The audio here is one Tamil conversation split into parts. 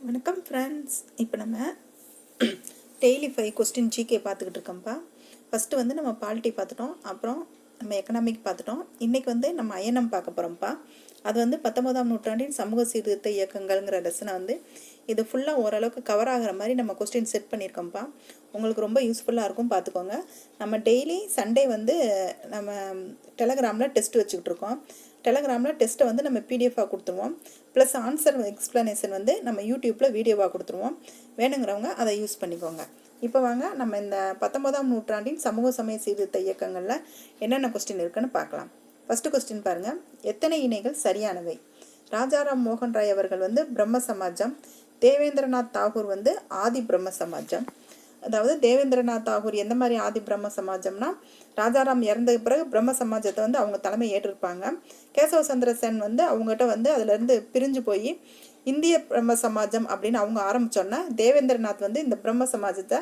வணக்கம் ஃப்ரெண்ட்ஸ். இப்போ நம்ம டெய்லி 5 கொஸ்டின் ஜிகே பார்த்துக்கிட்டு இருக்கோம்ப்பா. ஃபஸ்ட்டு வந்து நம்ம பாலிட்டி பார்த்துட்டோம், அப்புறம் நம்ம எக்கனாமிக் பார்த்துட்டோம். இன்றைக்கி வந்து நம்ம ஐஎன்எம் பார்க்க போகிறோம்ப்பா. அது வந்து 19ஆம் நூற்றாண்டின் சமூக சீர்திருத்த இயக்கங்கள்ங்கிற லெசனை வந்து இது ஃபுல்லாக ஓரளவுக்கு கவர் ஆகிற மாதிரி நம்ம கொஸ்டின் செட் பண்ணியிருக்கோம்ப்பா. உங்களுக்கு ரொம்ப யூஸ்ஃபுல்லாக இருக்கும், பார்த்துக்கோங்க. நம்ம டெய்லி சண்டே வந்து நம்ம டெலகிராமில் டெஸ்ட் வச்சுக்கிட்டு இருக்கோம். டெலகிராமில் டெஸ்ட்டை வந்து நம்ம பிடிஎஃபாக கொடுத்துருவோம், ப்ளஸ் ஆன்சர் எக்ஸ்ப்ளனேஷன் வந்து நம்ம யூடியூப்பில் வீடியோவாக கொடுத்துருவோம். வேணுங்கிறவங்க அதை யூஸ் பண்ணிக்கோங்க. இப்போ வாங்க நம்ம இந்த 19ஆம் நூற்றாண்டின் சமூக சமய சீர்திருத்த இயக்கங்களில் என்னென்ன கொஸ்டின் இருக்குன்னு பார்க்கலாம். ஃபஸ்ட்டு கொஸ்டின் பாருங்கள். எத்தனை இணைகள் சரியானவை? ராஜாராம் மோகன் ராய் அவர்கள் வந்து பிரம்ம சமாஜம், தேவேந்திரநாத் தாகூர் வந்து ஆதி பிரம்ம சமாஜம். அதாவது தேவேந்திரநாத் தாகூர் எந்த மாதிரி ஆதி பிரம்ம சமாஜம்னா, ராஜாராம் இறந்த பிறகு பிரம்ம சமாஜத்தை வந்து அவங்க தலைமை ஏற்றிருப்பாங்க. கேசவ சந்திர சென் வந்து அவங்ககிட்ட வந்து அதுலேருந்து பிரிஞ்சு போய் இந்திய பிரம்ம சமாஜம் அப்படின்னு அவங்க ஆரம்பித்தோன்னா, தேவேந்திரநாத் வந்து இந்த பிரம்ம சமாஜத்தை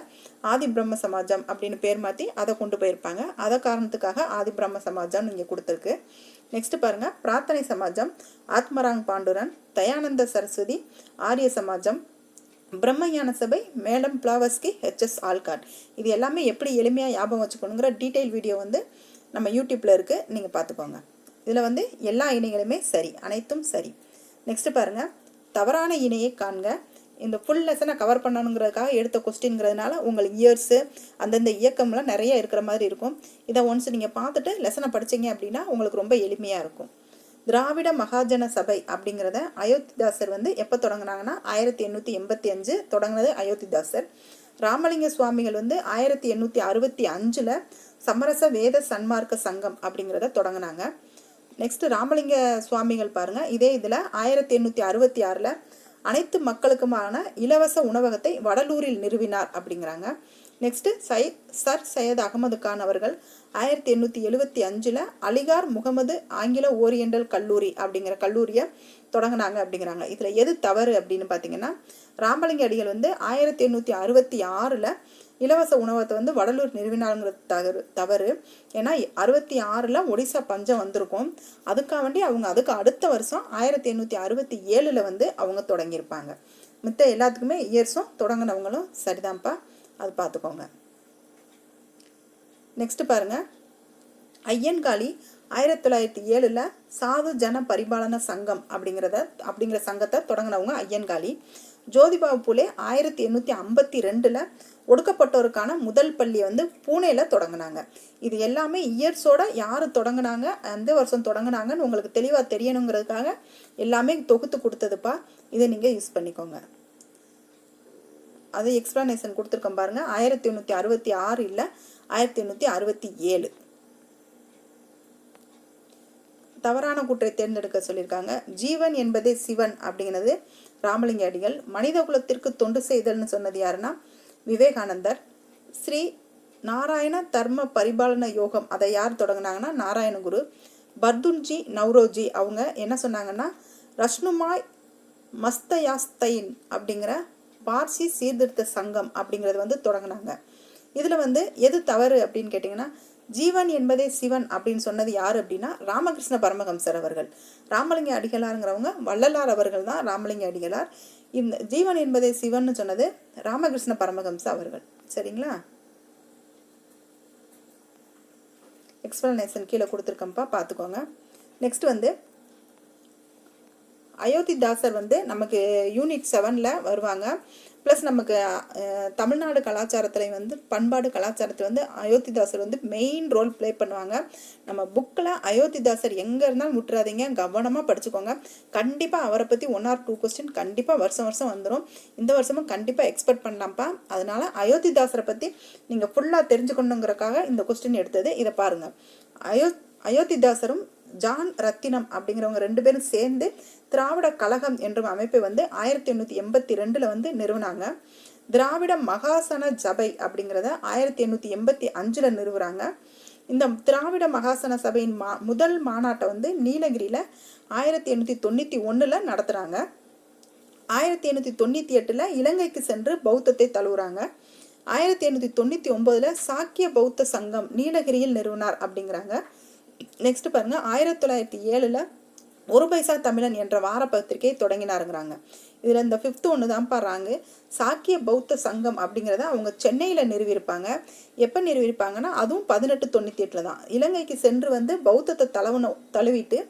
ஆதி பிரம்ம சமாஜம் அப்படின்னு பேர் மாற்றி அதை கொண்டு போயிருப்பாங்க. அதை காரணத்துக்காக ஆதி பிரம்ம சமாஜம்னு இங்கே கொடுத்துருக்கு. நெக்ஸ்ட் பாருங்கள். பிரார்த்தனை சமாஜம் ஆத்மராங் பாண்டுரன், தயானந்த சரஸ்வதி, ஆரிய சமாஜம், பிரம்மஞான சபை, மேடம் பிளாவஸ்கி, ஹெச்எஸ் ஆல்காட். இது எல்லாமே எப்படி எளிமையாக ஞாபகம் வச்சுக்கணுங்கிற டீட்டெயில் வீடியோ வந்து நம்ம யூடியூப்பில் இருக்குது, நீங்கள் பார்த்துக்கோங்க. இதில் வந்து எல்லா இணைகளுமே சரி, அனைத்தும் சரி. நெக்ஸ்ட்டு பாருங்கள். தவறான இணையை காண்க. இந்த ஃபுல் லெசனை கவர் பண்ணணுங்கிறதுக்காக எடுத்த கொஸ்டின்ங்கிறதுனால உங்களுக்கு இயர்ஸு அந்தந்த இயக்கம்லாம் நிறைய இருக்கிற மாதிரி இருக்கும். இதை ஒன்ஸ் நீங்கள் பார்த்துட்டு லெசனை படித்தீங்க அப்படின்னா உங்களுக்கு ரொம்ப எளிமையாக இருக்கும். திராவிட மகாஜன சபை அப்படிங்கிறத அயோத்திதாசர் வந்து எப்போ தொடங்கினாங்கன்னா 1885 தொடங்கினது அயோத்திதாசர். ராமலிங்க சுவாமிகள் வந்து 1865 சமரச வேத சன்மார்க்க சங்கம் அப்படிங்கிறத தொடங்கினாங்க. நெக்ஸ்ட் ராமலிங்க சுவாமிகள் பாருங்க, இதே இதில் 1866 அனைத்து மக்களுக்குமான இலவச உணவகத்தை வடலூரில் நிறுவினார் அப்படிங்கிறாங்க. நெக்ஸ்ட்டு சர் சையத் அகமது கான் அவர்கள் 1875 அலிகார் முகமது ஆங்கில ஓரியண்டல் கல்லூரி அப்படிங்கிற கல்லூரியை தொடங்கினாங்க அப்படிங்கிறாங்க. இதில் எது தவறு அப்படின்னு பார்த்தீங்கன்னா, ராமலிங்க அடிகள் வந்து 1866 இலவச உணவகத்தை வந்து வடலூர் நிறுவினாங்கிறது தவறு. ஏன்னா 66 ஒடிசா பஞ்சம் வந்திருக்கும். அதுக்காக வேண்டி அவங்க அதுக்கு அடுத்த வருஷம் 1867 வந்து அவங்க தொடங்கியிருப்பாங்க. மித்த எல்லாத்துக்குமே இயர்ஸும் தொடங்கினவங்களும் சரிதான்ப்பா, அது பார்த்துக்கோங்க. நெக்ஸ்ட் பாருங்க. ஐயன்காளி 1907 சாது ஜன பரிபாலன சங்கம் அப்படிங்கிற சங்கத்தை தொடங்கினவங்க ஐயன்காளி. ஜோதிபா பூலே 1852 ஒடுக்கப்பட்டோருக்கான முதல் பள்ளியை வந்து பூனேல தொடங்கினாங்க. இது எல்லாமே இயர்ஸோட யார் தொடங்கினாங்க, எந்த வருஷம் தொடங்கினாங்கன்னு உங்களுக்கு தெளிவாக தெரியணுங்கிறதுக்காக எல்லாமே தொகுத்து கொடுத்ததுப்பா. இதை நீங்கள் யூஸ் பண்ணிக்கோங்க. அது எக்ஸ்பிளனேஷன் கொடுத்துருக்கோம் பாருங்க. 1866 இல்லை, 1867. தவறான கூற்றை தேர்ந்தெடுக்க சொல்லியிருக்காங்க. ஜீவன் என்பதே சிவன் அப்படிங்கிறது ராமலிங்க அடிகள். மனித குலத்திற்கு தொண்டு செய்தல்னு சொன்னது யாருன்னா விவேகானந்தர். ஸ்ரீ நாராயண தர்ம பரிபாலன யோகம் அதை யார் தொடங்கினாங்கன்னா நாராயணகுரு. பர்துன்ஜி நவ்ரோஜி அவங்க என்ன சொன்னாங்கன்னா ரஷ்னுமாய் மஸ்தயாஸ்தைன் அப்படிங்கிற பார்சி சீர்திருத்த சங்கம் அப்படிங்கிறது வந்து தொடங்கினாங்க. இதில் வந்து எது தவறு அப்படின்னு கேட்டிங்கன்னா, ஜீவன் என்பதே சிவன் அப்படின்னு சொன்னது யார் அப்படின்னா ராமகிருஷ்ண பரமஹம்சர் அவர்கள். ராமலிங்க அடிகளாருங்கிறவங்க வள்ளலார் அவர்கள் தான் ராமலிங்க அடிகளார். இந்த ஜீவன் என்பதே சிவன் சொன்னது ராமகிருஷ்ண பரமஹம்ச அவர்கள். சரிங்களா? எக்ஸ்பிளனேஷன் கீழே கொடுத்துருக்கோம்ப்பா, பார்த்துக்கோங்க. நெக்ஸ்ட் வந்து அயோத்திதாசர் வந்து நமக்கு யூனிட் 7 வருவாங்க. ப்ளஸ் நமக்கு தமிழ்நாடு கலாச்சாரத்தில் வந்து பண்பாடு கலாச்சாரத்தில் வந்து அயோத்திதாசர் வந்து மெயின் ரோல் ப்ளே பண்ணுவாங்க. நம்ம புக்கில் அயோத்திதாசர் எங்கே இருந்தாலும் விட்டுறாதீங்க, கவனமாக படிச்சுக்கோங்க. கண்டிப்பாக அவரை பற்றி 1 or 2 கொஸ்டின் கண்டிப்பாக வருஷம் வந்துடும். இந்த வருஷமும் கண்டிப்பாக எக்ஸ்பெக்ட் பண்ணலாம்ப்பா. அதனால் அயோத்திதாசரை பற்றி நீங்கள் ஃபுல்லாக தெரிஞ்சுக்கணுங்கிறக்காக இந்த கொஸ்டின் எடுத்தது. இதை பாருங்கள். அயோத்திதாசரும் ஜான் ரத்தினம் அப்படிங்கிறவங்க 2 பேரும் சேர்ந்து திராவிட கழகம் என்ற அமைப்பை வந்து 1882 வந்து நிறுவனாங்க. திராவிட மகாசன சபை அப்படிங்கிறத 1885 நிறுவுறாங்க. இந்த திராவிட மகாசன சபையின் முதல் மாநாட்டை வந்து நீலகிரியில் 1891 நடத்துகிறாங்க. 1898 இலங்கைக்கு சென்று பௌத்தத்தை தழுவுறாங்க. 1899 சாக்கிய பௌத்த சங்கம் நீலகிரியில் நிறுவனார் அப்படிங்கிறாங்க. நெக்ஸ்ட் பாருங்க. 1907 ஒரு பைசா தமிழன் என்ற வார பத்திரிகை தொடங்கினாருங்கிறாங்க. இதில் இந்த 5th ஒன்று தான்ப்பா ராங்கு. சாக்கிய பௌத்த சங்கம் அப்படிங்கிறத அவங்க சென்னையில் நிறுவியிருப்பாங்க. எப்போ நிறுவியிருப்பாங்கன்னா அதுவும் 1898 தான். இலங்கைக்கு சென்று வந்து பௌத்தத்தை தழுவிட்டு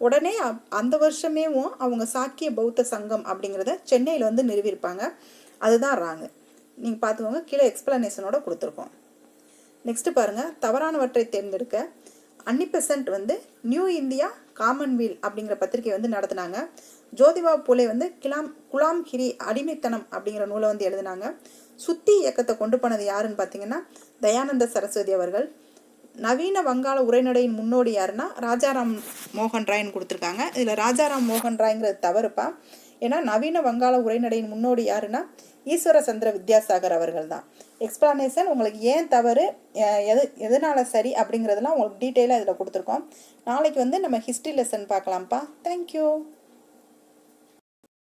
உடனே அந்த வருஷமேவும் அவங்க சாக்கிய பௌத்த சங்கம் அப்படிங்கிறத சென்னையில் வந்து நிறுவியிருப்பாங்க. அதுதான் ராங்கு. நீங்கள் பார்த்துக்கோங்க, கீழே எக்ஸ்பிளனேஷனோட கொடுத்துருக்கோம். நெக்ஸ்ட்டு பாருங்கள், தவறானவற்றை தேர்ந்தெடுக்க. அன்னி பெசன்ட் வந்து நியூ இந்தியா காமன்வெல்த் அப்படிங்கிற பத்திரிகை வந்து நடத்தினாங்க. ஜோதிபா பூலே வந்து குலாம்கிரி அடிமைத்தனம் அப்படிங்கிற நூலை வந்து எழுதினாங்க. சுத்தி இயக்கத்தை கொண்டு போனது யாருன்னு பார்த்தீங்கன்னா தயானந்த சரஸ்வதி அவர்கள். நவீன வங்காள உரைநடையின் முன்னோடி யாருன்னா ராஜாராம் மோகன் ராய்ன்னு கொடுத்துருக்காங்க. இதில் ராஜாராம் மோகன் ராய்ங்கிறது தவறுப்பா. ஏன்னா நவீன வங்காள உரைநடையின் முன்னோடி யாருன்னா ஈஸ்வர சந்திர வித்யாசாகர் அவர்கள் தான். எக்ஸ்பிளனேஷன் உங்களுக்கு ஏன் தவறு, எதனால சரி அப்படிங்கிறதுலாம் உங்களுக்கு டீட்டெயிலாக இதில் கொடுத்துருக்கோம். நாளைக்கு வந்து நம்ம ஹிஸ்ட்ரி லெசன் பார்க்கலாம்ப்பா. தேங்க்யூ.